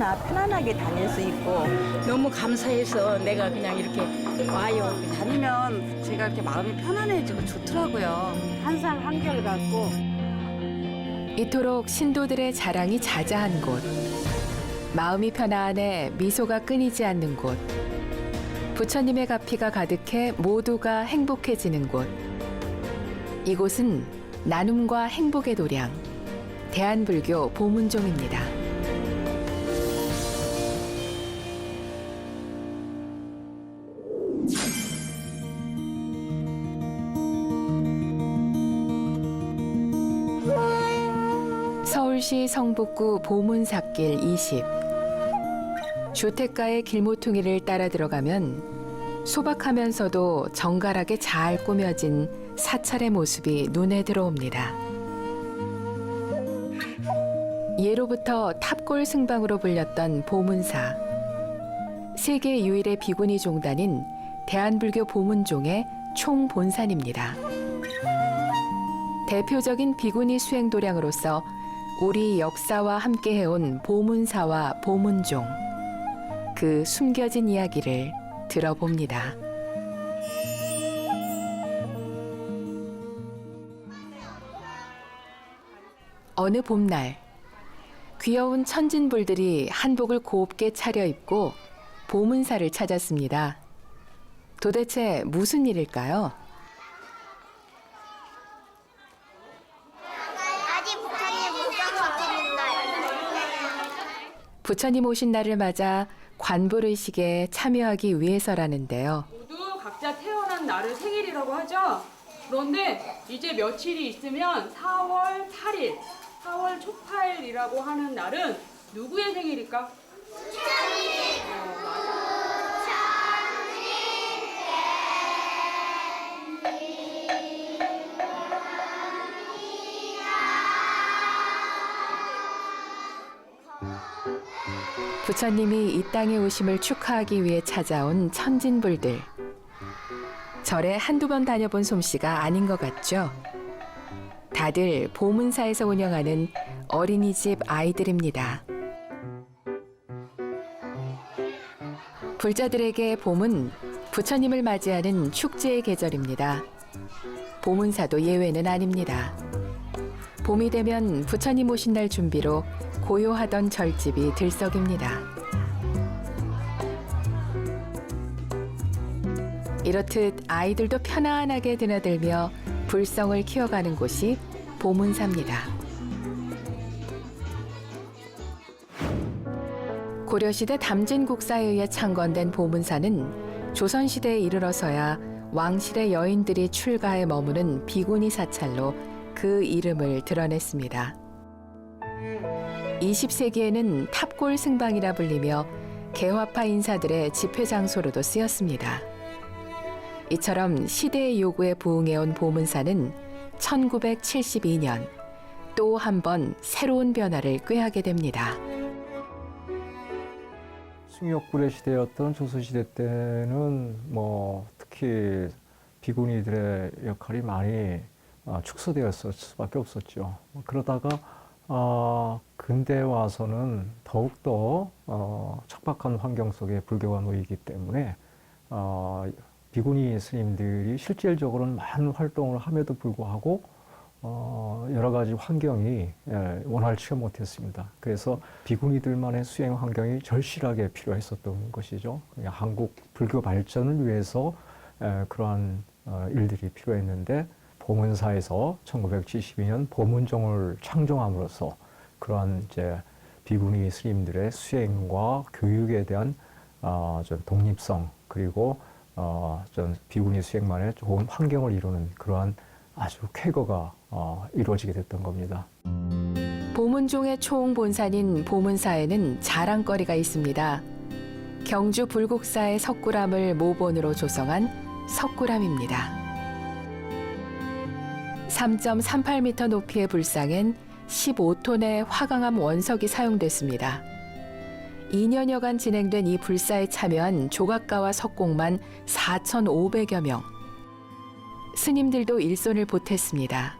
아무나 편안하게 다닐 수 있고 너무 감사해서 내가 그냥 이렇게 와요. 다니면 제가 이렇게 마음이 편안해지고 좋더라고요. 항상 한결같고 이토록 신도들의 자랑이 자자한 곳, 마음이 편안해 미소가 끊이지 않는 곳, 부처님의 가피가 가득해 모두가 행복해지는 곳. 이곳은 나눔과 행복의 도량, 대한불교 보문종입니다. 서울시 성북구 보문삿길 20. 주택가의 길모퉁이를 따라 들어가면 소박하면서도 정갈하게 잘 꾸며진 사찰의 모습이 눈에 들어옵니다. 예로부터 탑골 승방으로 불렸던 보문사. 세계 유일의 비구니 종단인 대한불교 보문종의 총본산입니다. 대표적인 비구니 수행 도량으로서 우리 역사와 함께 해온 보문사와 보문종, 그 숨겨진 이야기를 들어봅니다. 어느 봄날, 귀여운 천진불들이 한복을 곱게 차려입고 보문사를 찾았습니다. 도대체 무슨 일일까요? 부처님 오신 날을 맞아 관불의식에 참여하기 위해서라는데요. 모두 각자 태어난 날을 생일이라고 하죠. 그런데 이제 며칠이 있으면 4월 8일, 4월 초팔이라고 하는 날은 누구의 생일일까? 부처님이 이 땅에 오심을 축하하기 위해 찾아온 천진불들. 절에 한두 번 다녀본 솜씨가 아닌 것 같죠? 다들 보문사에서 운영하는 어린이집 아이들입니다. 불자들에게 봄은 부처님을 맞이하는 축제의 계절입니다. 보문사도 예외는 아닙니다. 봄이 되면 부처님 오신 날 준비로 고요하던 절집이 들썩입니다. 이렇듯 아이들도 편안하게 드나들며 불성을 키워가는 곳이 보문사입니다. 고려시대 담진국사에 의해 창건된 보문사는 조선시대에 이르러서야 왕실의 여인들이 출가해 머무는 비구니 사찰로 그 이름을 드러냈습니다. 20세기에는 탑골 승방이라 불리며 개화파 인사들의 집회 장소로도 쓰였습니다. 이처럼 시대의 요구에 부응해온 보문사는 1972년 또 한 번 새로운 변화를 꾀하게 됩니다. 숭역불의 시대였던 조선시대 때는 특히 비구니들의 역할이 많이 축소되었을 수밖에 없었죠. 그러다가 근대 와서는 더욱더 척박한 환경 속에 불교가 놓이기 때문에 비구니 스님들이 실질적으로는 많은 활동을 함에도 불구하고 여러 가지 환경이 원활치가 못했습니다. 그래서 비구니들만의 수행 환경이 절실하게 필요했었던 것이죠. 한국 불교 발전을 위해서 그러한 일들이 필요했는데 보문사에서 1972년 보문종을 창정함으로써 그러한 이제 비구니 스님들의 수행과 교육에 대한 좀 독립성 그리고 좀 비구니 수행만의 좋은 환경을 이루는 그러한 아주 쾌거가 이루어지게 됐던 겁니다. 보문종의 총본산인 보문사에는 자랑거리가 있습니다. 경주 불국사의 석굴암을 모본으로 조성한 석굴암입니다. 3.38m 높이의 불상엔 15톤의 화강암 원석이 사용됐습니다. 2년여간 진행된 이 불사에 참여한 조각가와 석공만 4,500여 명. 스님들도 일손을 보탰습니다.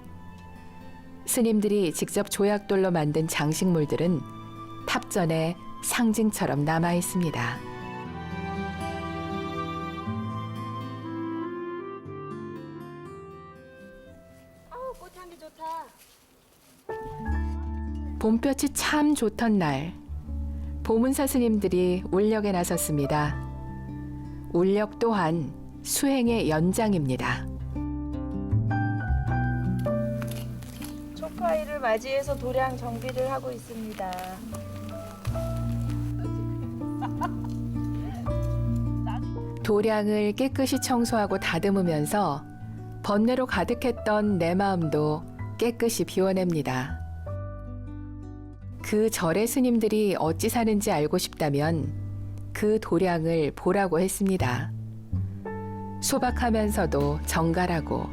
스님들이 직접 조약돌로 만든 장식물들은 탑전에 상징처럼 남아 있습니다. 꽃향기 좋다. 봄볕이 참 좋던 날, 보문사 스님들이 울력에 나섰습니다. 울력 또한 수행의 연장입니다. 초파일을 맞이해서 도량 정비를 하고 있습니다. 도량을 깨끗이 청소하고 다듬으면서 번뇌로 가득했던 내 마음도 깨끗이 비워냅니다. 그 절의 스님들이 어찌 사는지 알고 싶다면 그 도량을 보라고 했습니다. 소박하면서도 정갈하고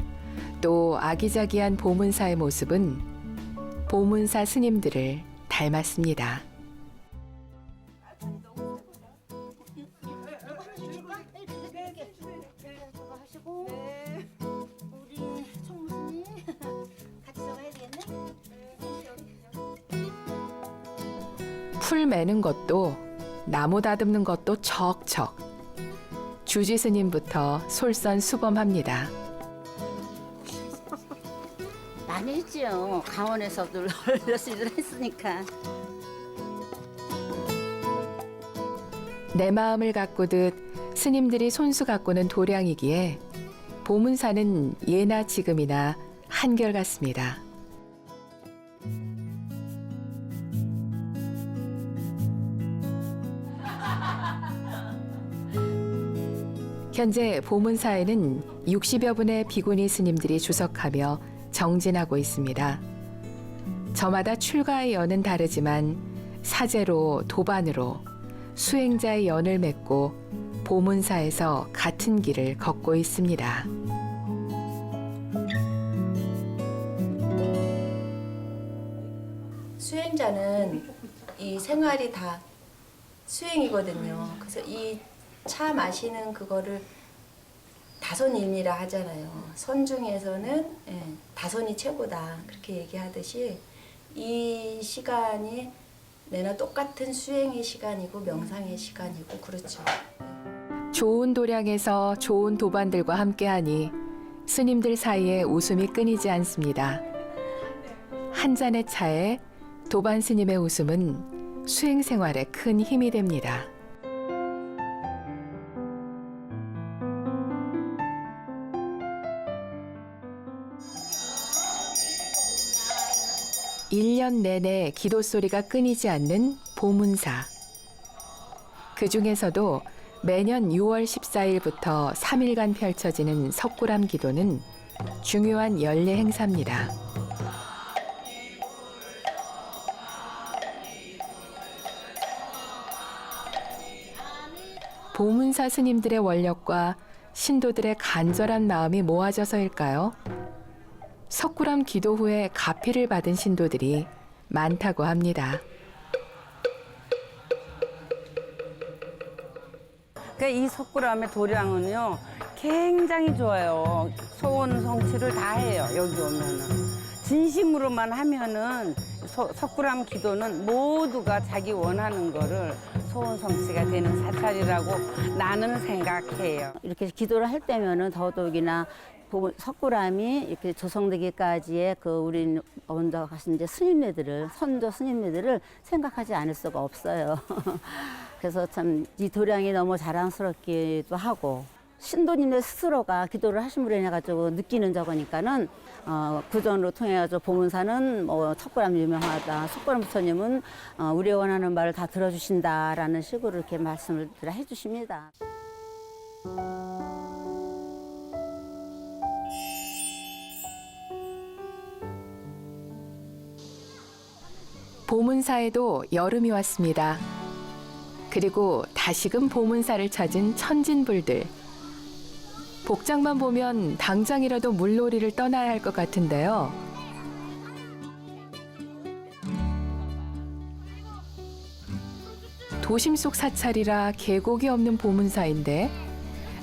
또 아기자기한 보문사의 모습은 보문사 스님들을 닮았습니다. 풀 매는 것도 나무 다듬는 것도 척척. 주지 스님부터 솔선수범합니다. 많이 했지요. 강원에서도 어르신들 했으니까. 내 마음을 가꾸듯 스님들이 손수 가꾸는 도량이기에 보문사는 예나 지금이나 한결같습니다. 현재 보문사에는 60여 분의 비구니 스님들이 주석하며 정진하고 있습니다. 저마다 출가의 연은 다르지만 사제로 도반으로 수행자의 연을 맺고 보문사에서 같은 길을 걷고 있습니다. 수행자는 이 생활이 다 수행이거든요. 그래서 이 차 마시는 그거를 다선임이라 하잖아요. 선 중에서는 다선이 최고다 그렇게 얘기하듯이 이 시간이 내나 똑같은 수행의 시간이고 명상의 시간이고 그렇죠. 좋은 도량에서 좋은 도반들과 함께하니 스님들 사이에 웃음이 끊이지 않습니다. 한 잔의 차에 도반 스님의 웃음은 수행 생활에 큰 힘이 됩니다. 일 년 내내 기도 소리가 끊이지 않는 보문사. 그 중에서도 매년 6월 14일부터 3일간 펼쳐지는 석굴암 기도는 중요한 연례 행사입니다. 보문사 스님들의 원력과 신도들의 간절한 마음이 모아져서일까요? 석굴암 기도 후에 가피를 받은 신도들이 많다고 합니다. 그러니까 이 석굴암의 도량은요 굉장히 좋아요. 소원 성취를 다 해요. 여기 오면은 진심으로만 하면은 석굴암 기도는 모두가 자기 원하는 거를 소원 성취가 되는 사찰이라고 나는 생각해요. 이렇게 기도를 할 때면은 더더욱이나 석굴암이 이렇게 조성되기까지의 그 우리 먼저 가신 이제 스님네들을 선조 스님네들을 생각하지 않을 수가 없어요. 그래서 참 이 도량이 너무 자랑스럽기도 하고 신도님네 스스로가 기도를 하신 분에 인해 가지고 느끼는 저거니까는 구전으로 통해 가지고 보문사는 뭐 석굴암 유명하다. 석굴암 부처님은 우리 원하는 말을 다 들어주신다라는 식으로 이렇게 말씀을 해주십니다. 보문사에도 여름이 왔습니다. 그리고 다시금 보문사를 찾은 천진불들. 복장만 보면 당장이라도 물놀이를 떠나야 할 것 같은데요. 도심 속 사찰이라 계곡이 없는 보문사인데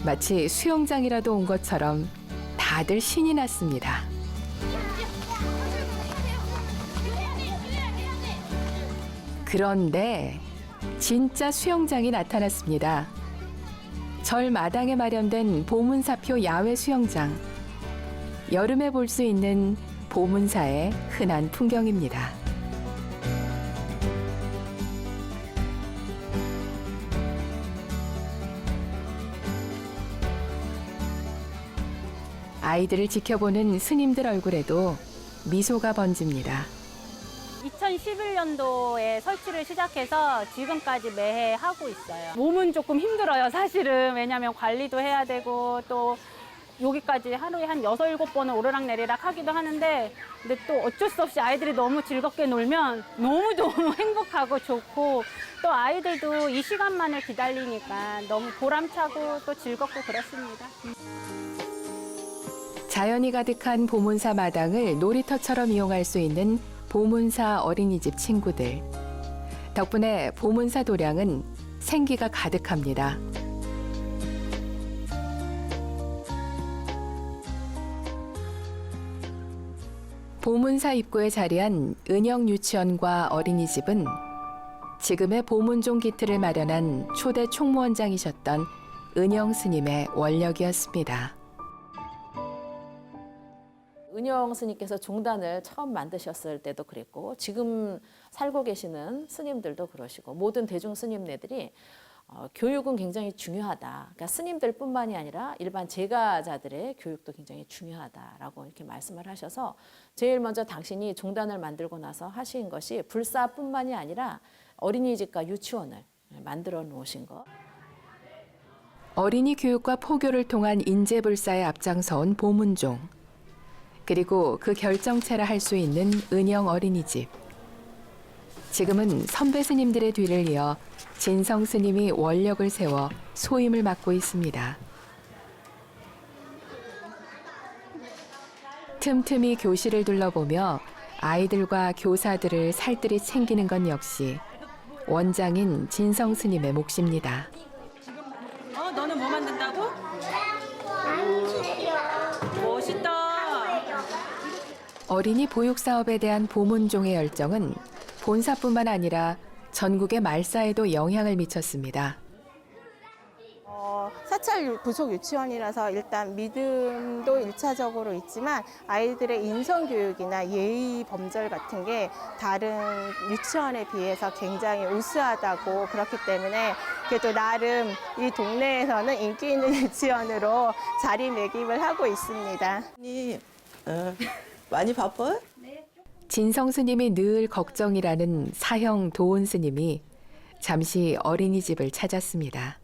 마치 수영장이라도 온 것처럼 다들 신이 났습니다. 그런데 진짜 수영장이 나타났습니다. 절 마당에 마련된 보문사표 야외 수영장. 여름에 볼 수 있는 보문사의 흔한 풍경입니다. 아이들을 지켜보는 스님들 얼굴에도 미소가 번집니다. 2011년도에 설치를 시작해서 지금까지 매해 하고 있어요. 몸은 조금 힘들어요, 사실은. 왜냐하면 관리도 해야 되고 또 여기까지 하루에 한 6, 7번은 오르락내리락 하기도 하는데 근데 또 어쩔 수 없이 아이들이 너무 즐겁게 놀면 너무너무 행복하고 좋고 또 아이들도 이 시간만을 기다리니까 너무 보람차고 또 즐겁고 그렇습니다. 자연이 가득한 보문사 마당을 놀이터처럼 이용할 수 있는 보문사 어린이집 친구들. 덕분에 보문사 도량은 생기가 가득합니다. 보문사 입구에 자리한 은영 유치원과 어린이집은 지금의 보문종 기틀을 마련한 초대 총무원장이셨던 은영 스님의 원력이었습니다. 은영 스님께서 종단을 처음 만드셨을 때도 그랬고 지금 살고 계시는 스님들도 그러시고 모든 대중 스님네들이 교육은 굉장히 중요하다. 그러니까 스님들뿐만이 아니라 일반 제가자들의 교육도 굉장히 중요하다라고 이렇게 말씀을 하셔서 제일 먼저 당신이 종단을 만들고 나서 하신 것이 불사뿐만이 아니라 어린이집과 유치원을 만들어 놓으신 것. 어린이 교육과 포교를 통한 인재불사에 앞장서온 보문종. 그리고 그 결정체라 할 수 있는 은영 어린이집. 지금은 선배 스님들의 뒤를 이어 진성 스님이 원력을 세워 소임을 맡고 있습니다. 틈틈이 교실을 둘러보며 아이들과 교사들을 살뜰히 챙기는 건 역시 원장인 진성 스님의 몫입니다. 너는 뭐 만든다고? 멋있다. 어린이 보육 사업에 대한 보문종의 열정은 본사뿐만 아니라 전국의 말사에도 영향을 미쳤습니다. 사찰 부속 유치원이라서 일단 믿음도 1차적으로 있지만 아이들의 인성교육이나 예의 범절 같은 게 다른 유치원에 비해서 굉장히 우수하다고 그렇기 때문에 그래도 나름 이 동네에서는 인기 있는 유치원으로 자리매김을 하고 있습니다. 많이 바빠요? 진성 스님이 늘 걱정이라는 사형 도훈 스님이 잠시 어린이집을 찾았습니다.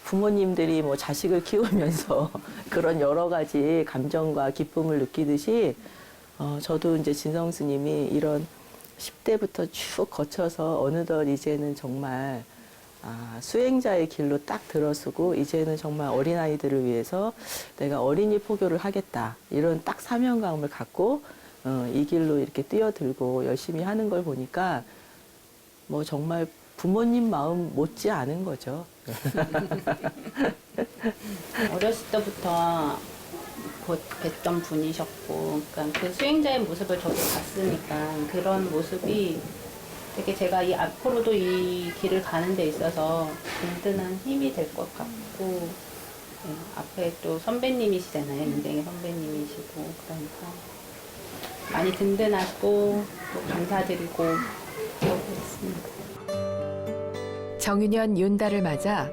부모님들이 뭐 자식을 키우면서 그런 여러 가지 감정과 기쁨을 느끼듯이 저도 이제 진성 스님이 이런 10대부터 쭉 거쳐서 어느덧 이제는 정말 수행자의 길로 딱 들어서고 이제는 정말 어린아이들을 위해서 내가 어린이 포교를 하겠다 이런 딱 사명감을 갖고 이 길로 이렇게 뛰어들고 열심히 하는 걸 보니까 뭐 정말 부모님 마음 못지 않은 거죠. 어렸을 때부터 곧 뵀던 분이셨고, 그러니까 그 수행자의 모습을 저도 봤으니까 그런 모습이 되게 제가 이 앞으로도 이 길을 가는 데 있어서 든든한 힘이 될 것 같고, 앞에 또 선배님이시잖아요. 인생의 선배님이시고, 그러니까 많이 든든하고 또 감사드리고 그러고 있습니다. 정유년 윤달을 맞아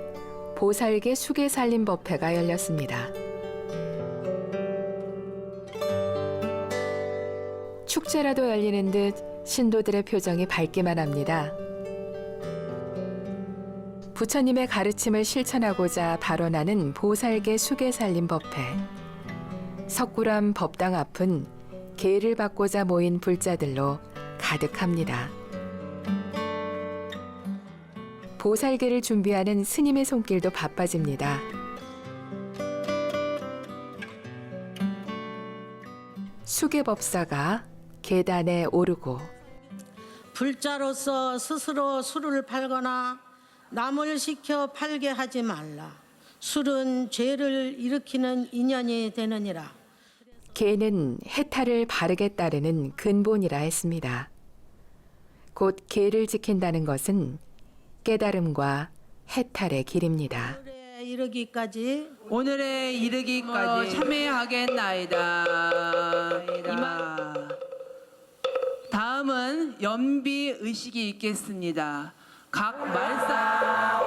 보살계 수계살림법회가 열렸습니다. 축제라도 열리는 듯 신도들의 표정이 밝기만 합니다. 부처님의 가르침을 실천하고자 발원하는 보살계 수계살림법회. 석굴암 법당 앞은 계를 받고자 모인 불자들로 가득합니다. 보살계를 준비하는 스님의 손길도 바빠집니다. 수계법사가 계단에 오르고 불자로서 스스로 술을 팔거나 남을 시켜 팔게 하지 말라. 술은 죄를 일으키는 인연이 되느니라. 계는 해탈을 바르게 따르는 근본이라 했습니다. 곧 계를 지킨다는 것은 깨달음과 해탈의 길입니다. 오늘에 이르기까지 참여하겠나이다. 다음은 연비 의식이 있겠습니다. 각 말사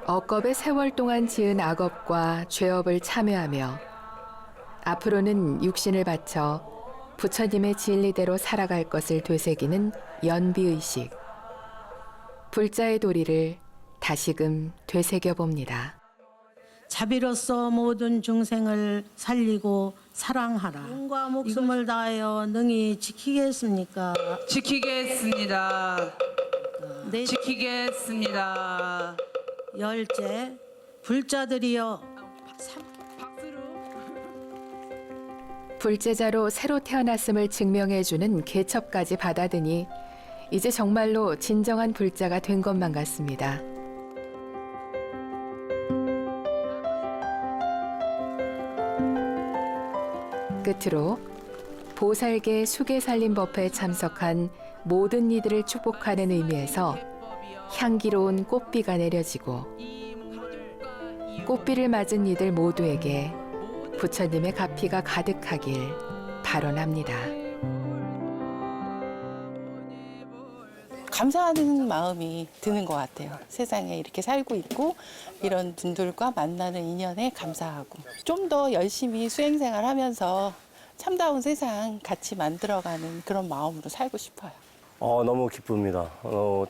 억겁의 세월 동안 지은 악업과 죄업을 참여하며 앞으로는 육신을 바쳐 부처님의 진리대로 살아갈 것을 되새기는 연비의식. 불자의 도리를 다시금 되새겨 봅니다. 자비로서 모든 중생을 살리고 사랑하라. 몸과 목숨을 다하여 능히 지키겠습니까? 지키겠습니다. 지키겠습니다. 열째, 불자들이여. 불제자로 새로 태어났음을 증명해주는 개첩까지 받아드니 이제 정말로 진정한 불자가 된 것만 같습니다. 끝으로 보살계 수계살림법회에 참석한 모든 이들을 축복하는 의미에서 향기로운 꽃비가 내려지고 꽃비를 맞은 이들 모두에게 부처님의 가피가 가득하길 발언합니다. 감사하는 마음이 드는 것 같아요. 세상에 이렇게 살고 있고 이런 분들과 만나는 인연에 감사하고 좀 더 열심히 수행생활 하면서 참다운 세상 같이 만들어가는 그런 마음으로 살고 싶어요. 너무 기쁩니다.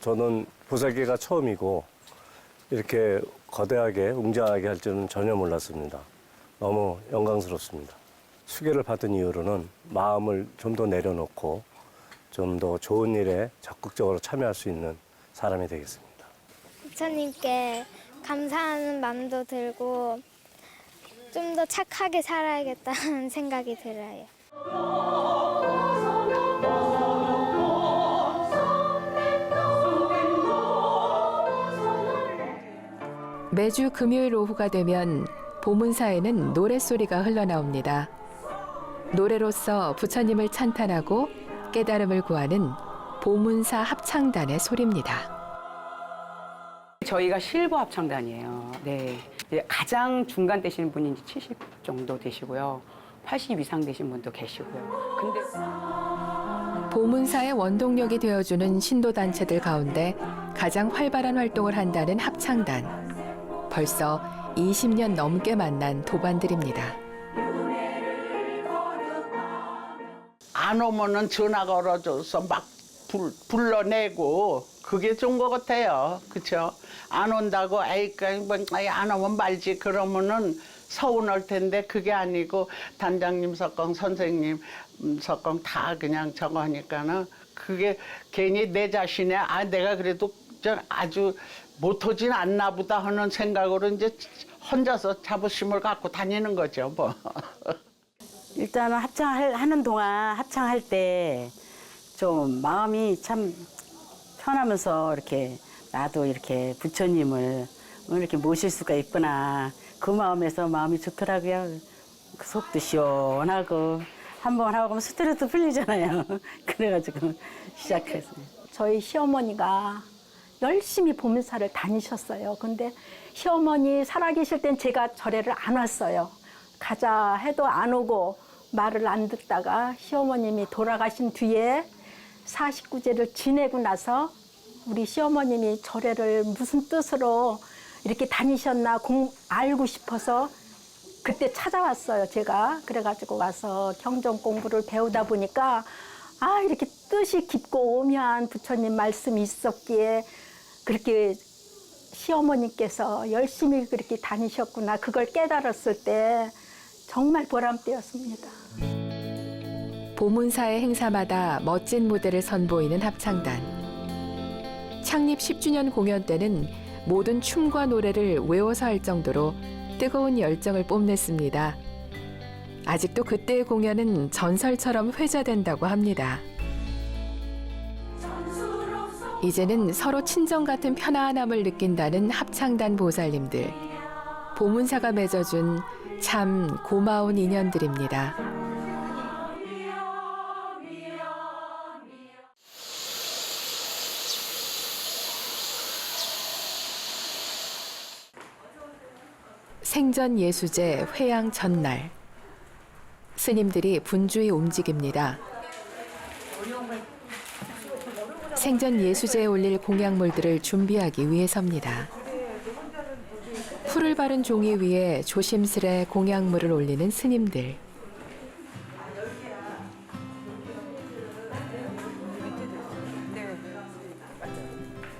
저는 보살계가 처음이고 이렇게 거대하게 웅장하게 할 줄은 전혀 몰랐습니다. 너무 영광스럽습니다. 수계를 받은 이후로는 마음을 좀 더 내려놓고 좀 더 좋은 일에 적극적으로 참여할 수 있는 사람이 되겠습니다. 부처님께 감사하는 마음도 들고 좀 더 착하게 살아야겠다는 생각이 들어요. 매주 금요일 오후가 되면 보문사에는 노랫소리가 흘러나옵니다. 노래로서 부처님을 찬탄하고 깨달음을 구하는 보문사 합창단의 소리입니다. 저희가 실버 합창단이에요. 네. 가장 중간 되시는 분이 이제 70 정도 되시고요. 80 이상 되신 분도 계시고요. 근데 보문사의 원동력이 되어주는 신도단체들 가운데 가장 활발한 활동을 한다는 합창단. 벌써 20년 넘게 만난 도반들입니다. 안 오면은 전화 걸어줘서 막 불러내고 그게 좋은 것 같아요. 그렇죠? 안 온다고 아이 안 오면 말지 그러면은 서운할 텐데 그게 아니고 단장님 석공 선생님 석공 다 그냥 저거 하니까는 그게 괜히 내 자신의 내가 그래도 아주 못하진 않나 보다 하는 생각으로 이제 혼자서 자부심을 갖고 다니는 거죠, 뭐. 일단은 합창하는 동안 합창할 때 좀 마음이 참 편하면서 이렇게 나도 이렇게 부처님을 이렇게 모실 수가 있구나. 그 마음에서 마음이 좋더라고요. 그 속도 시원하고 한번 하고 스트레스 풀리잖아요. 그래가지고 시작했어요. 저희 시어머니가 열심히 보문사를 다니셨어요. 근데 시어머니 살아계실 땐 제가 절에를 안 왔어요. 가자 해도 안 오고 말을 안 듣다가 시어머님이 돌아가신 뒤에 49제를 지내고 나서 우리 시어머님이 절에를 무슨 뜻으로 이렇게 다니셨나 알고 싶어서 그때 찾아왔어요, 제가. 그래가지고 와서 경전 공부를 배우다 보니까 이렇게 뜻이 깊고 오묘한 부처님 말씀이 있었기에 그렇게 시어머니께서 열심히 그렇게 다니셨구나. 그걸 깨달았을 때 정말 보람되었습니다. 보문사의 행사마다 멋진 무대를 선보이는 합창단. 창립 10주년 공연 때는 모든 춤과 노래를 외워서 할 정도로 뜨거운 열정을 뽐냈습니다. 아직도 그때의 공연은 전설처럼 회자된다고 합니다. 이제는 서로 친정 같은 편안함을 느낀다는 합창단 보살님들. 보문사가 맺어준 참 고마운 인연들입니다. 생전 예수제 회향 전날, 스님들이 분주히 움직입니다. 생전 예수제에 올릴 공약물들을 준비하기 위해서입니다. 풀을 바른 종이 위에 조심스레 공약물을 올리는 스님들.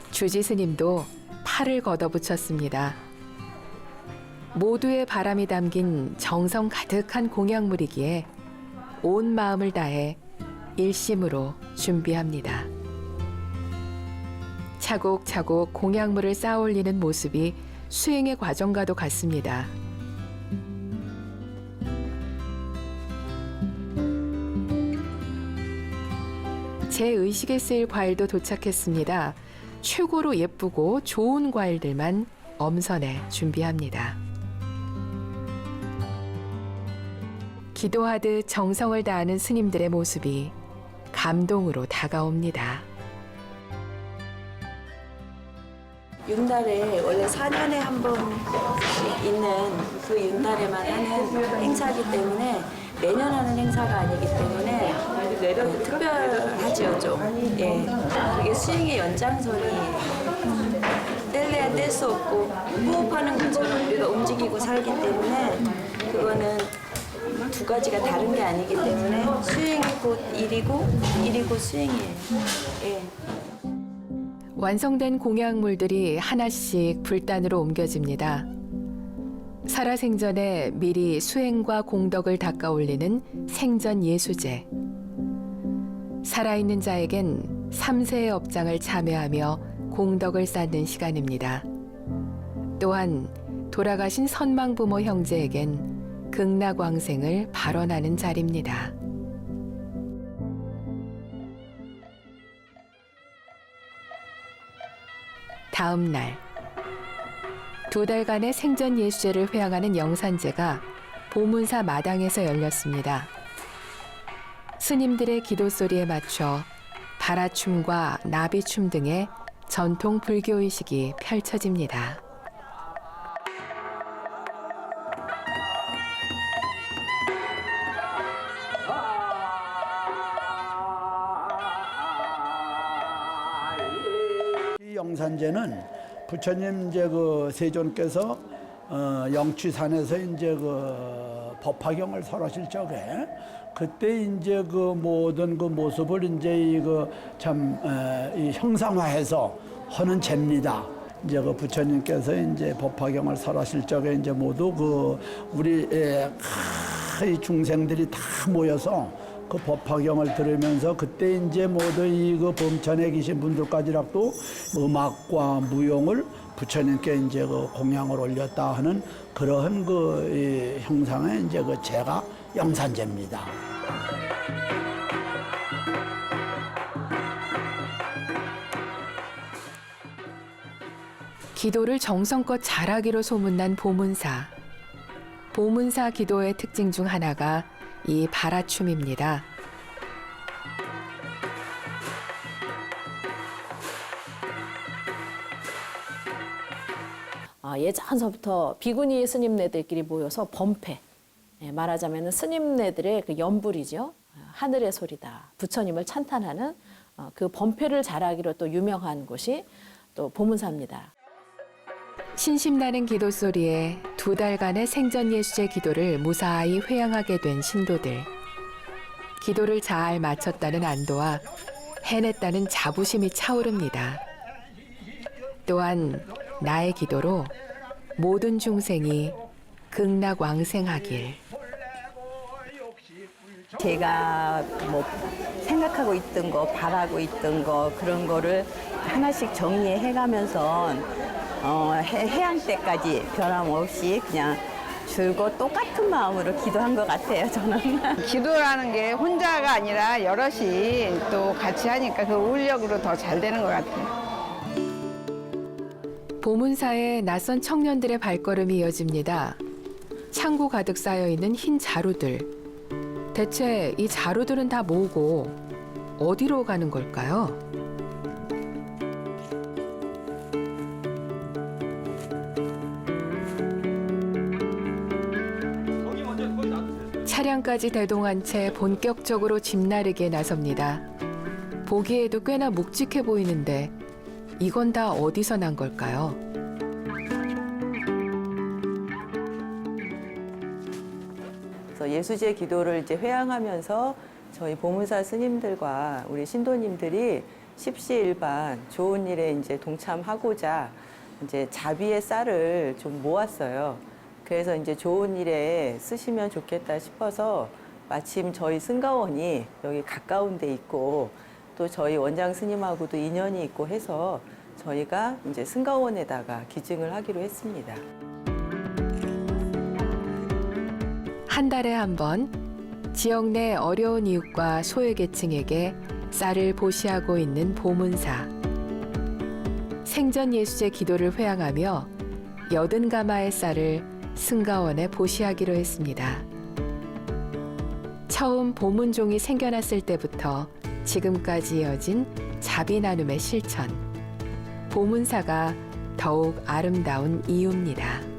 주지 스님도 팔을 걷어붙였습니다. 모두의 바람이 담긴 정성 가득한 공약물이기에 온 마음을 다해 일심으로 준비합니다. 차곡차곡 공약물을 쌓아 올리는 모습이 수행의 과정과도 같습니다. 제 의식에 쓰일 과일도 도착했습니다. 최고로 예쁘고 좋은 과일들만 엄선해 준비합니다. 기도하듯 정성을 다하는 스님들의 모습이 감동으로 다가옵니다. 윤달에 원래 4년에 한 번 있는 그 윤달에만 하는 행사이기 때문에 매년 하는 행사가 아니기 때문에 특별하죠 좀. 예, 그게 수행의 연장선이에요. 뗄래야 뗄 수 없고 호흡하는 것처럼 우리가 움직이고 살기 때문에 그거는 두 가지가 다른 게 아니기 때문에 수행이 곧 일이고 일이 곧 수행이에요. 예. 완성된 공약물들이 하나씩 불단으로 옮겨집니다. 살아생전에 미리 수행과 공덕을 닦아 올리는 생전 예수제. 살아있는 자에겐 3세의 업장을 참여하며 공덕을 쌓는 시간입니다. 또한 돌아가신 선망부모 형제에겐 극락왕생을 발언하는 자리입니다. 다음 날, 2달간의 생전 예수제를 회향하는 영산제가 보문사 마당에서 열렸습니다. 스님들의 기도 소리에 맞춰 바라춤과 나비춤 등의 전통 불교 의식이 펼쳐집니다. 이 영산제는 부처님 이제 그 세존께서 영취산에서 이제 그 법화경을 설하실 적에 그때 이제 그 모든 그 모습을 이제 이거 참 이 형상화해서 하는 제입니다. 이제 그 부처님께서 이제 법화경을 설하실 적에 이제 모두 그 우리 이 중생들이 다 모여서 그 법화경을 들으면서 그때 이제 모두 이 그 범천에 계신 분들까지라도 음악과 무용을 부처님께 이제 그 공양을 올렸다 하는 그러한 그 형상의 이제 그 제가 영산제입니다. 기도를 정성껏 잘하기로 소문난 보문사. 보문사 기도의 특징 중 하나가 이 바라춤입니다. 예전서부터 비구니 스님네들끼리 모여서 범패, 말하자면 스님네들의 그 연불이죠. 하늘의 소리다. 부처님을 찬탄하는 그 범패를 잘하기로 또 유명한 곳이 또 보문사입니다. 신심나는 기도 소리에 2달간의 생전 예수제 기도를 무사히 회향하게 된 신도들. 기도를 잘 마쳤다는 안도와 해냈다는 자부심이 차오릅니다. 또한 나의 기도로 모든 중생이 극락왕생하길. 제가 뭐 생각하고 있던 거, 바라고 있던 거 그런 거를 하나씩 정리해가면서 해양 때까지 변함없이 그냥 줄곧 똑같은 마음으로 기도한 것 같아요, 저는. 기도라는 게 혼자가 아니라 여럿이 또 같이 하니까 그 울력으로 더 잘 되는 것 같아요. 보문사에 낯선 청년들의 발걸음이 이어집니다. 창고 가득 쌓여있는 흰 자루들. 대체 이 자루들은 다 뭐고 어디로 가는 걸까요? 차량까지 대동한 채 본격적으로 짐 나르기에 나섭니다. 보기에도 꽤나 묵직해 보이는데 이건 다 어디서 난 걸까요? 그래서 예수제 기도를 이제 회양하면서 저희 보문사 스님들과 우리 신도님들이 십시일반 좋은 일에 이제 동참하고자 이제 자비의 쌀을 좀 모았어요. 그래서 이제 좋은 일에 쓰시면 좋겠다 싶어서 마침 저희 승가원이 여기 가까운 데 있고 또 저희 원장 스님하고도 인연이 있고 해서 저희가 이제 승가원에다가 기증을 하기로 했습니다. 한 달에 한 번 지역 내 어려운 이웃과 소외계층에게 쌀을 보시하고 있는 보문사. 생전 예수제 기도를 회양하며 80가마의 쌀을 승가원에 보시하기로 했습니다. 처음 보문종이 생겨났을 때부터 지금까지 이어진 자비 나눔의 실천. 보문사가 더욱 아름다운 이유입니다.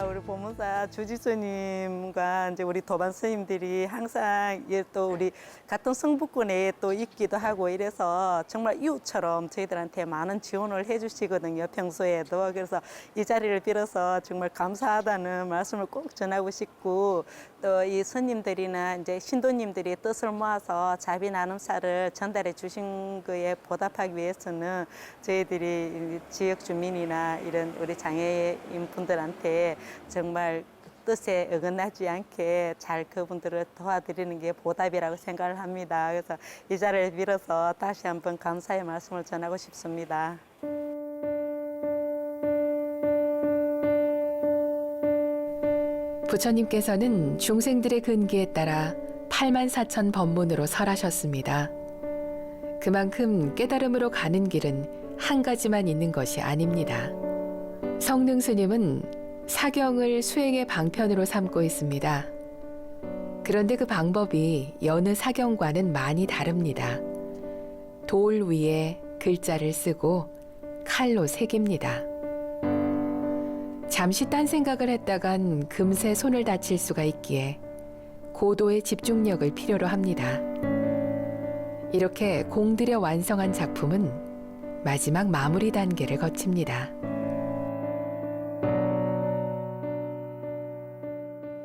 우리 보문사 주지스님과 이제 우리 도반 스님들이 항상 또 우리 같은 성북군에 또 있기도 하고 이래서 정말 이웃처럼 저희들한테 많은 지원을 해주시거든요. 평소에도. 그래서 이 자리를 빌어서 정말 감사하다는 말씀을 꼭 전하고 싶고 또 이 스님들이나 이제 신도님들이 뜻을 모아서 자비 나눔사를 전달해 주신 거에 보답하기 위해서는 저희들이 지역 주민이나 이런 우리 장애인 분들한테 정말 뜻에 어긋나지 않게 잘 그분들을 도와드리는 게 보답이라고 생각을 합니다. 그래서 이 자리를 빌어서 다시 한번 감사의 말씀을 전하고 싶습니다. 부처님께서는 중생들의 근기에 따라 84,000 법문으로 설하셨습니다. 그만큼 깨달음으로 가는 길은 한 가지만 있는 것이 아닙니다. 성능 스님은 사경을 수행의 방편으로 삼고 있습니다. 그런데 그 방법이 여느 사경과는 많이 다릅니다. 돌 위에 글자를 쓰고 칼로 새깁니다. 잠시 딴 생각을 했다간 금세 손을 다칠 수가 있기에 고도의 집중력을 필요로 합니다. 이렇게 공들여 완성한 작품은 마지막 마무리 단계를 거칩니다.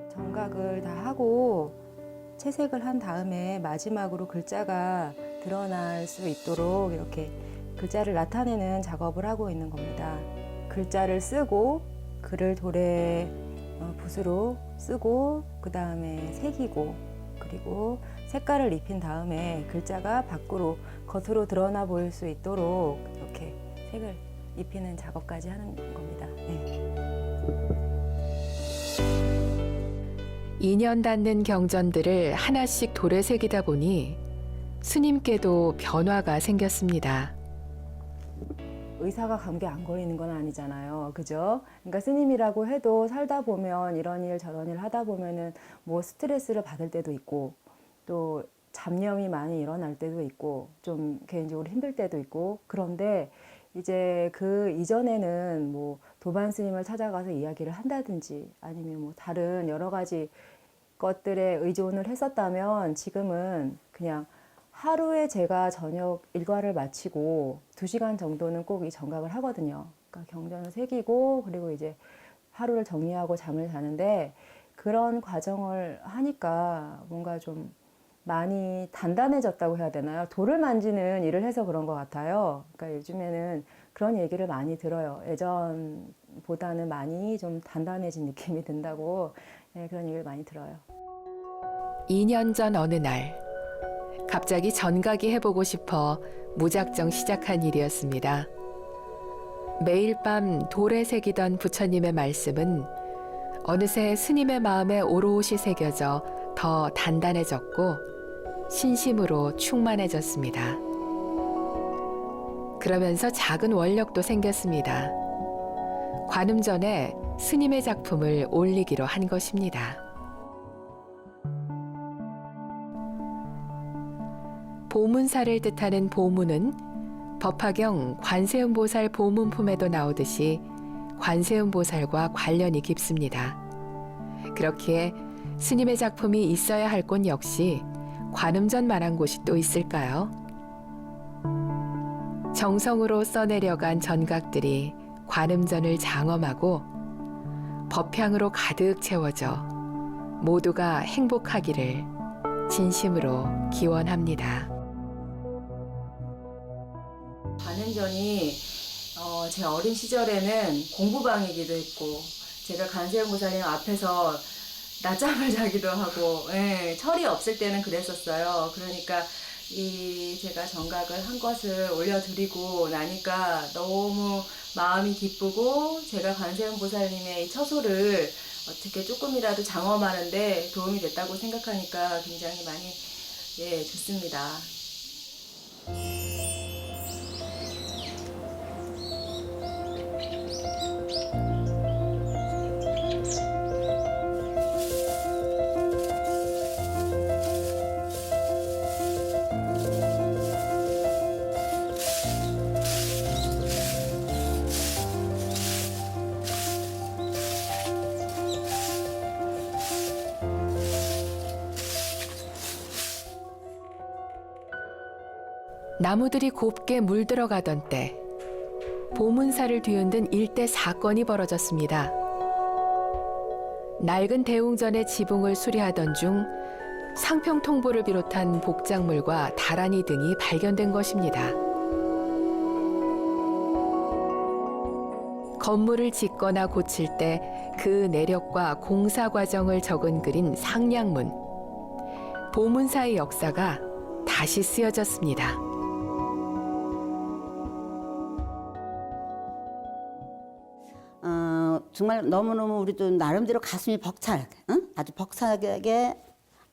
정각을 다 하고 채색을 한 다음에 마지막으로 글자가 드러날 수 있도록 이렇게 글자를 나타내는 작업을 하고 있는 겁니다. 글자를 쓰고 글을 돌에 붓으로 쓰고 그 다음에 새기고 그리고 색깔을 입힌 다음에 글자가 밖으로 겉으로 드러나 보일 수 있도록 이렇게 색을 입히는 작업까지 하는 겁니다. 네. 2년 닿는 경전들을 하나씩 돌에 새기다 보니 스님께도 변화가 생겼습니다. 의사가 감기 안 걸리는 건 아니잖아요. 그죠? 그러니까 스님이라고 해도 살다 보면 이런 일 저런 일 하다 보면은 뭐 스트레스를 받을 때도 있고 또 잡념이 많이 일어날 때도 있고 좀 개인적으로 힘들 때도 있고 그런데 이제 그 이전에는 뭐 도반 스님을 찾아가서 이야기를 한다든지 아니면 뭐 다른 여러 가지 것들에 의존을 했었다면 지금은 그냥 하루에 제가 저녁 일과를 마치고 2시간 정도는 꼭 이 정각을 하거든요. 그러니까 경전을 새기고 그리고 이제 하루를 정리하고 잠을 자는데 그런 과정을 하니까 뭔가 좀 많이 단단해졌다고 해야 되나요? 돌을 만지는 일을 해서 그런 것 같아요. 그러니까 요즘에는 그런 얘기를 많이 들어요. 예전보다는 많이 좀 단단해진 느낌이 든다고 그런 얘기를 많이 들어요. 2년 전 어느 날 갑자기 전각이 해보고 싶어 무작정 시작한 일이었습니다. 매일 밤 돌에 새기던 부처님의 말씀은 어느새 스님의 마음에 오롯이 새겨져 더 단단해졌고 신심으로 충만해졌습니다. 그러면서 작은 원력도 생겼습니다. 관음 전에 스님의 작품을 올리기로 한 것입니다. 보문사를 뜻하는 보문은 법화경 관세음보살 보문품에도 나오듯이 관세음보살과 관련이 깊습니다. 그렇기에 스님의 작품이 있어야 할 곳 역시 관음전만한 곳이 또 있을까요? 정성으로 써내려간 전각들이 관음전을 장엄하고 법향으로 가득 채워져 모두가 행복하기를 진심으로 기원합니다. 관음전이 제 어린 시절에는 공부방이기도 했고 제가 관세음보살님 앞에서 낮잠을 자기도 하고 철이 없을 때는 그랬었어요. 그러니까 제가 정각을 한 것을 올려드리고 나니까 너무 마음이 기쁘고 제가 관세음보살님의 이 처소를 어떻게 조금이라도 장엄하는데 도움이 됐다고 생각하니까 굉장히 많이 좋습니다. 나무들이 곱게 물들어가던 때 보문사를 뒤흔든 일대 사건이 벌어졌습니다. 낡은 대웅전의 지붕을 수리하던 중 상평통보를 비롯한 복작물과 다라니 등이 발견된 것입니다. 건물을 짓거나 고칠 때 그 내력과 공사 과정을 적은 글인 상량문. 보문사의 역사가 다시 쓰여졌습니다. 정말 너무너무 우리도 나름대로 가슴이 아주 벅차게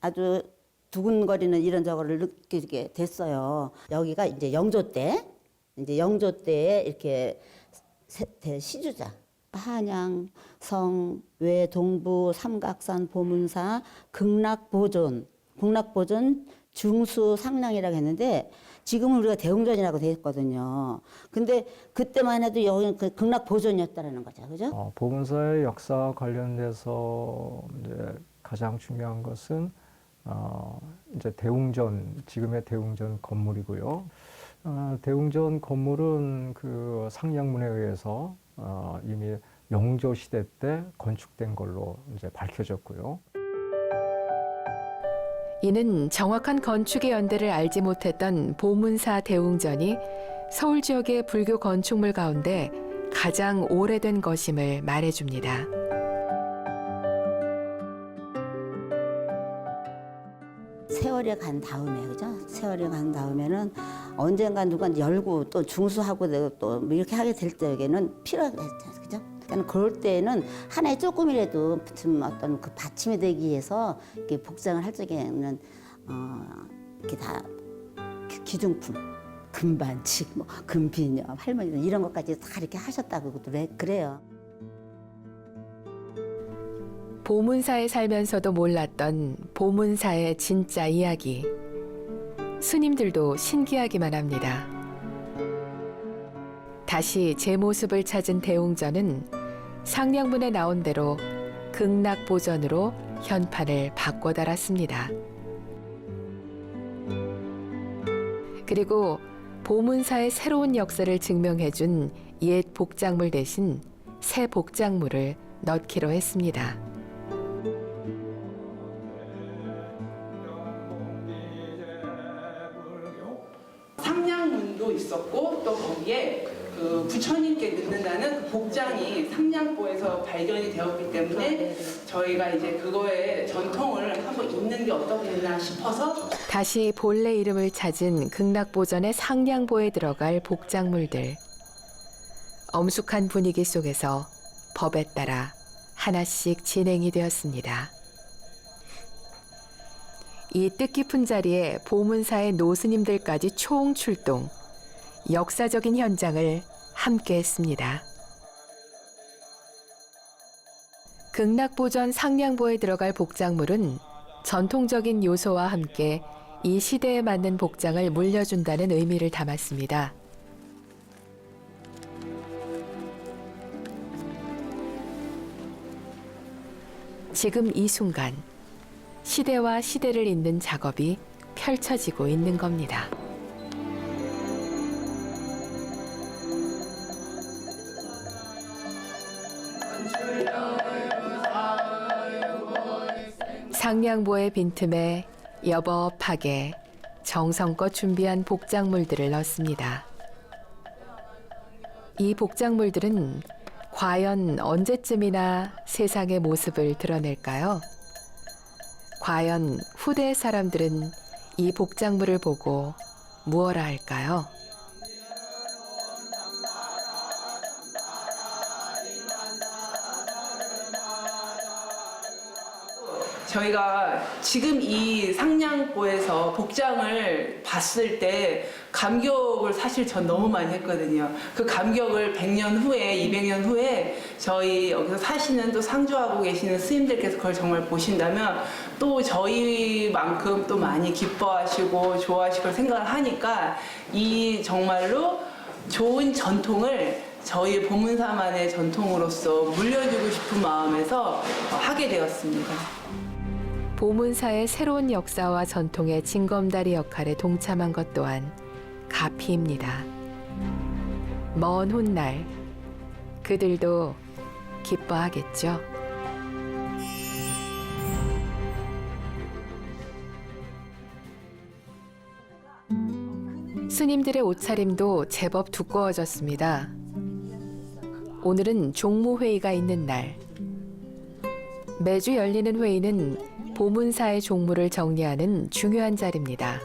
아주 두근거리는 이런 저거를 느끼게 됐어요. 여기가 이제 영조 때에 이렇게 시주자 한양, 성, 외, 동부, 삼각산, 보문사, 극락보존, 중수, 상량이라고 했는데 지금은 우리가 대웅전이라고 돼 있거든요. 근데 그때만 해도 여기는 그 극락보존이었다라는 거죠, 그죠? 보문사의 역사 관련돼서 이제 가장 중요한 것은 이제 대웅전, 지금의 대웅전 건물이고요. 대웅전 건물은 그 상량문에 의해서 이미 영조 시대 때 건축된 걸로 이제 밝혀졌고요. 이는 정확한 건축의 연대를 알지 못했던 보문사 대웅전이 서울 지역의 불교 건축물 가운데 가장 오래된 것임을 말해줍니다. 세월이 간 다음에, 그죠? 세월이 간 다음에는 언젠가 누가 열고 또 중수하고 또 이렇게 하게 될 때에는 필요하겠죠, 그죠? 그러니까 그럴 때에는 하나의 조금이라도 좀 어떤 그 받침이 되기 위해서 이렇게 복장을 할 적에는 이렇게 다 기중품, 금반지, 뭐 금비녀, 할머니 이런 것까지 다 이렇게 하셨다고 그래요. 보문사에 살면서도 몰랐던 보문사의 진짜 이야기. 스님들도 신기하기만 합니다. 다시 제 모습을 찾은 대웅전은 상량문에 나온 대로 극락보전으로 현판을 바꿔 달았습니다. 그리고 보문사의 새로운 역사를 증명해준 옛 복작물 대신 새 복작물을 넣기로 했습니다. 상량문도 있었고 또 거기에 그 부처님께 넣는다는 그 복장이 상량보에서 발견이 되었기 때문에 저희가 이제 그거에 전통을 하고 있는 게 어떻겠나 싶어서 다시 본래 이름을 찾은 극락보전의 상량보에 들어갈 복작물들. 엄숙한 분위기 속에서 법에 따라 하나씩 진행이 되었습니다. 이 뜻깊은 자리에 보문사의 노스님들까지 총출동, 역사적인 현장을 함께했습니다. 극락보전 상량보에 들어갈 복작물은 전통적인 요소와 함께 이 시대에 맞는 복장을 물려준다는 의미를 담았습니다. 지금 이 순간 시대와 시대를 잇는 작업이 펼쳐지고 있는 겁니다. 상냥보의 빈틈에 여법하게 정성껏 준비한 복작물들을 넣습니다. 이 복작물들은 과연 언제쯤이나 세상의 모습을 드러낼까요? 과연 후대 사람들은 이 복작물을 보고 무엇라 할까요? 저희가 지금 이 상냥보에서 복장을 봤을 때 감격을 사실 전 너무 많이 했거든요. 그 감격을 100년 후에, 200년 후에 저희 여기서 사시는 또 상주하고 계시는 스님들께서 그걸 정말 보신다면 또 저희만큼 또 많이 기뻐하시고 좋아하시고 생각을 하니까 이 정말로 좋은 전통을 저희 보문사만의 전통으로서 물려주고 싶은 마음에서 하게 되었습니다. 보문사의 새로운 역사와 전통의 징검다리 역할에 동참한 것 또한 가피입니다. 먼 훗날 그들도 기뻐하겠죠. 스님들의 옷차림도 제법 두꺼워졌습니다. 오늘은 종무회의가 있는 날. 매주 열리는 회의는 보문사의 종무를 정리하는 중요한 자리입니다.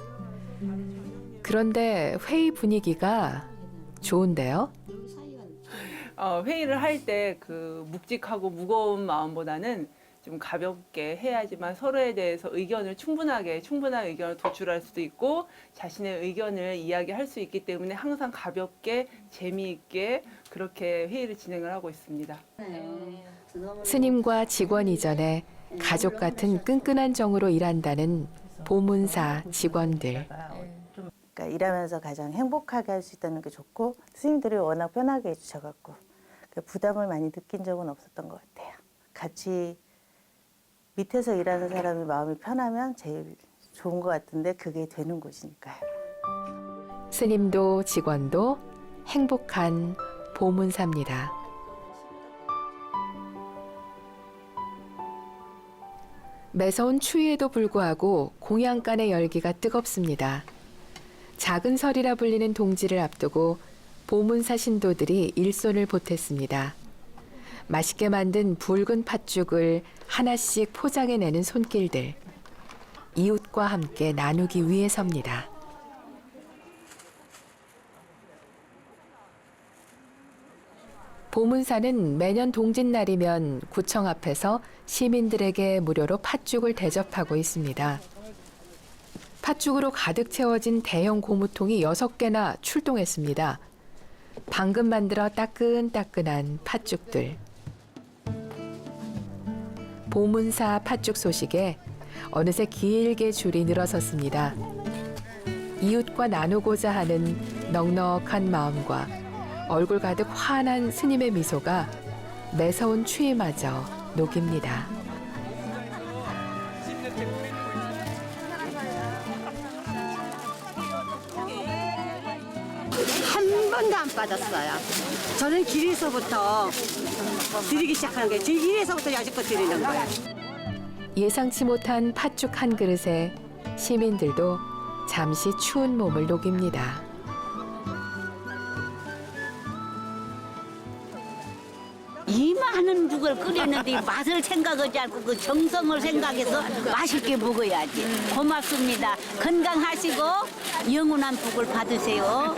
그런데 회의 분위기가 좋은데요? 회의를 할 때 그 묵직하고 무거운 마음보다는 좀 가볍게 해야지만 서로에 대해서 충분한 의견을 도출할 수도 있고 자신의 의견을 이야기할 수 있기 때문에 항상 가볍게 재미있게 그렇게 회의를 진행을 하고 있습니다. 스님과 직원 이전에 가족 같은 끈끈한 정으로 일한다는 보문사 직원들. 그러니까 일하면서 가장 행복하게 할 수 있다는 게 좋고 스님들이 워낙 편하게 해주셔갖고 부담을 많이 느낀 적은 없었던 것 같아요. 같이 밑에서 일하는 사람이 마음이 편하면 제일 좋은 것 같은데 그게 되는 곳이니까요. 스님도 직원도 행복한 보문사입니다. 매서운 추위에도 불구하고 공양간의 열기가 뜨겁습니다. 작은 설이라 불리는 동지를 앞두고 보문사 신도들이 일손을 보탰습니다. 맛있게 만든 붉은 팥죽을 하나씩 포장해내는 손길들. 이웃과 함께 나누기 위해서입니다. 보문사는 매년 동짓날이면 구청 앞에서 시민들에게 무료로 팥죽을 대접하고 있습니다. 팥죽으로 가득 채워진 대형 고무통이 6개나 출동했습니다. 방금 만들어 따끈따끈한 팥죽들. 보문사 팥죽 소식에 어느새 길게 줄이 늘어섰습니다. 이웃과 나누고자 하는 넉넉한 마음과 얼굴 가득 환한 스님의 미소가 매서운 추위마저 녹입니다. 한 번도 안 빠졌어요. 저는 길에서부터 드리기 시작하는 거예요. 길에서부터 여지껏 드리는 거예요. 예상치 못한 팥죽 한 그릇에 시민들도 잠시 추운 몸을 녹입니다. 이 많은 죽을 끓였는데 맛을 생각하지 않고 그 정성을 생각해서 맛있게 먹어야지. 고맙습니다. 건강하시고 영원한 복을 받으세요.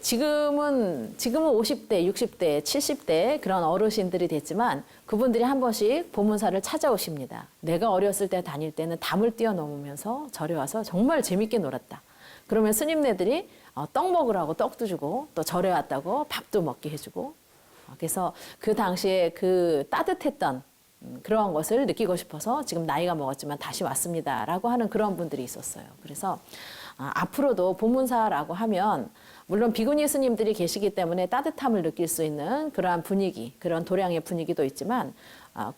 지금은 50대, 60대, 70대 그런 어르신들이 됐지만 그분들이 한 번씩 보문사를 찾아오십니다. 내가 어렸을 때 다닐 때는 담을 뛰어넘으면서 절에 와서 정말 재밌게 놀았다. 그러면 스님네들이 떡 먹으라고 떡도 주고 또 절에 왔다고 밥도 먹게 해주고 그래서 그 당시에 그 따뜻했던 그런 것을 느끼고 싶어서 지금 나이가 먹었지만 다시 왔습니다라고 하는 그런 분들이 있었어요. 그래서 앞으로도 보문사라고 하면 물론 비구니 스님들이 계시기 때문에 따뜻함을 느낄 수 있는 그러한 분위기, 그런 도량의 분위기도 있지만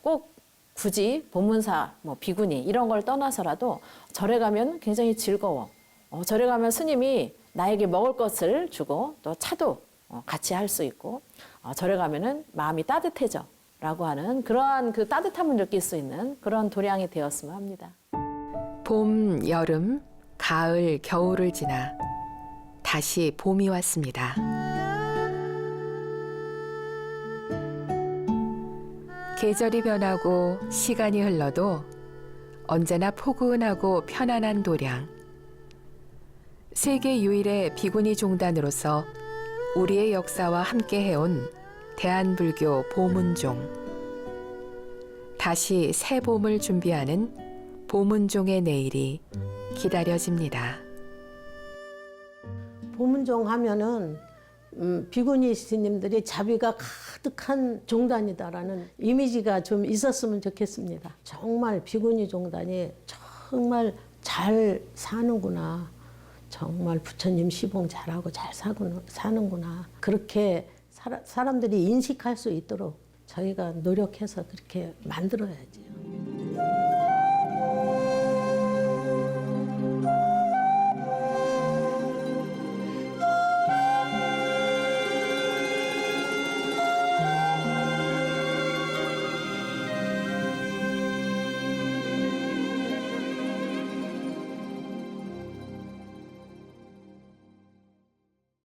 꼭 굳이 보문사, 뭐 비구니 이런 걸 떠나서라도 절에 가면 굉장히 즐거워. 절에 가면 스님이 나에게 먹을 것을 주고 또 차도 같이 할 수 있고 절에 가면은 마음이 따뜻해져 라고 하는 그러한 그 따뜻함을 느낄 수 있는 그런 도량이 되었으면 합니다. 봄, 여름, 가을, 겨울을 지나 다시 봄이 왔습니다. 계절이 변하고 시간이 흘러도 언제나 포근하고 편안한 도량. 세계 유일의 비구니 종단으로서 우리의 역사와 함께 해온 대한불교 보문종. 다시 새 봄을 준비하는 보문종의 내일이 기다려집니다. 보문종 하면은 비구니 스님들이 자비가 가득한 종단이다라는 이미지가 좀 있었으면 좋겠습니다. 정말 비구니 종단이 정말 잘 사는구나. 정말 부처님 시봉 잘하고 잘 사는구나. 그렇게 사람들이 인식할 수 있도록 저희가 노력해서 그렇게 만들어야죠.